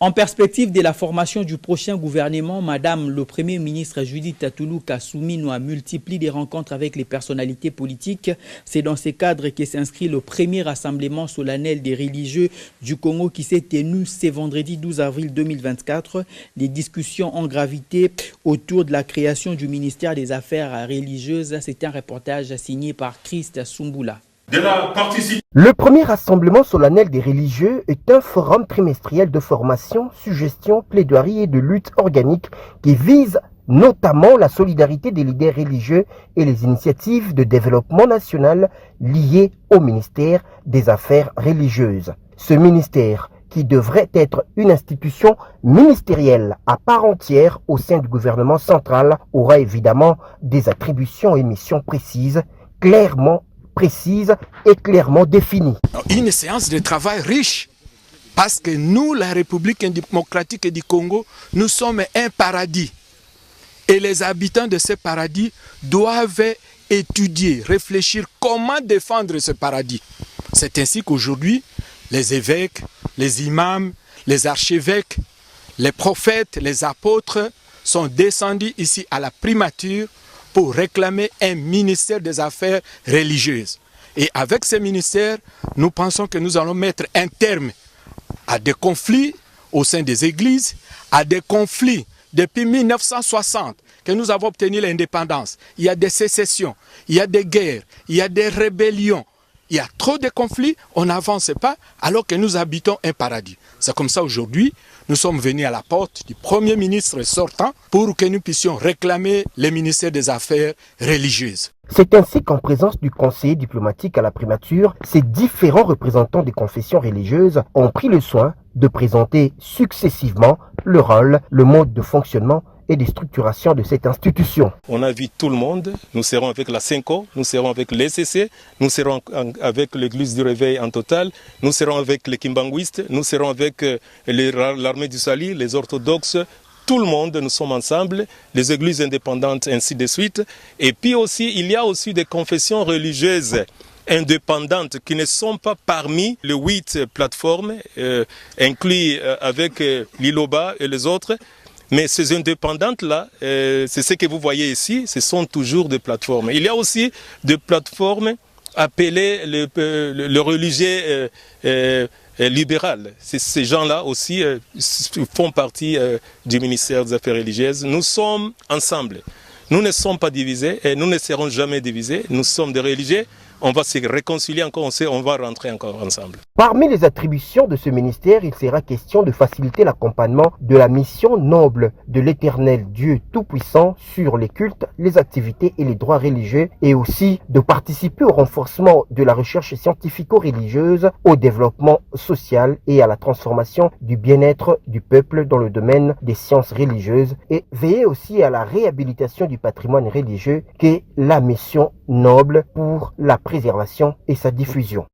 En perspective de la formation du prochain gouvernement, Madame le Premier ministre Judith Toulouk-Assouminou a multiplié des rencontres avec les personnalités politiques. C'est dans ce cadre que s'inscrit le premier rassemblement solennel des religieux du Congo qui s'est tenu ce vendredi 12 avril 2024. Les discussions ont gravité autour de la création du ministère des Affaires religieuses. C'est un reportage signé par Christ Soumbula. Le premier rassemblement solennel des religieux est un forum trimestriel de formation, suggestions, plaidoirie et de lutte organique qui vise notamment la solidarité des leaders religieux et les initiatives de développement national liées au ministère des Affaires religieuses. Ce ministère, qui devrait être une institution ministérielle à part entière au sein du gouvernement central, aura évidemment des attributions et missions précises, clairement définie. Une séance de travail riche, parce que nous, la République démocratique du Congo, nous sommes un paradis. Et les habitants de ce paradis doivent étudier, réfléchir comment défendre ce paradis. C'est ainsi qu'aujourd'hui, les évêques, les imams, les archevêques, les prophètes, les apôtres sont descendus ici à la primature pour réclamer un ministère des Affaires religieuses. Et avec ce ministère, nous pensons que nous allons mettre un terme à des conflits au sein des églises, à des conflits depuis 1960 que nous avons obtenu l'indépendance. Il y a des sécessions, il y a des guerres, il y a des rébellions. Il y a trop de conflits, on n'avance pas alors que nous habitons un paradis. C'est comme ça aujourd'hui, nous sommes venus à la porte du Premier ministre sortant pour que nous puissions réclamer le ministère des Affaires religieuses. C'est ainsi qu'en présence du conseiller diplomatique à la primature, ces différents représentants des confessions religieuses ont pris le soin de présenter successivement le rôle, le mode de fonctionnement et des structurations de cette institution. On invite tout le monde, nous serons avec la CENCO, nous serons avec l'ECC, nous serons avec l'église du réveil en total, nous serons avec les Kimbanguistes, nous serons avec l'armée du Salut, les orthodoxes, tout le monde, nous sommes ensemble, les églises indépendantes, ainsi de suite. Et puis aussi, il y a aussi des confessions religieuses indépendantes qui ne sont pas parmi les 8 plateformes inclus avec l'ILOBA et les autres. Mais ces indépendantes-là, c'est ce que vous voyez ici, ce sont toujours des plateformes. Il y a aussi des plateformes appelées le religieux libéral. Ces gens-là aussi font partie du ministère des Affaires religieuses. Nous sommes ensemble. Nous ne sommes pas divisés et nous ne serons jamais divisés. Nous sommes des religieux. On va se réconcilier encore, on va rentrer encore ensemble. Parmi les attributions de ce ministère, il sera question de faciliter l'accompagnement de la mission noble de l'Éternel Dieu Tout-Puissant sur les cultes, les activités et les droits religieux, et aussi de participer au renforcement de la recherche scientifico-religieuse, au développement social et à la transformation du bien-être du peuple dans le domaine des sciences religieuses, et veiller aussi à la réhabilitation du patrimoine religieux, qui est la mission noble pour la préservation et sa diffusion.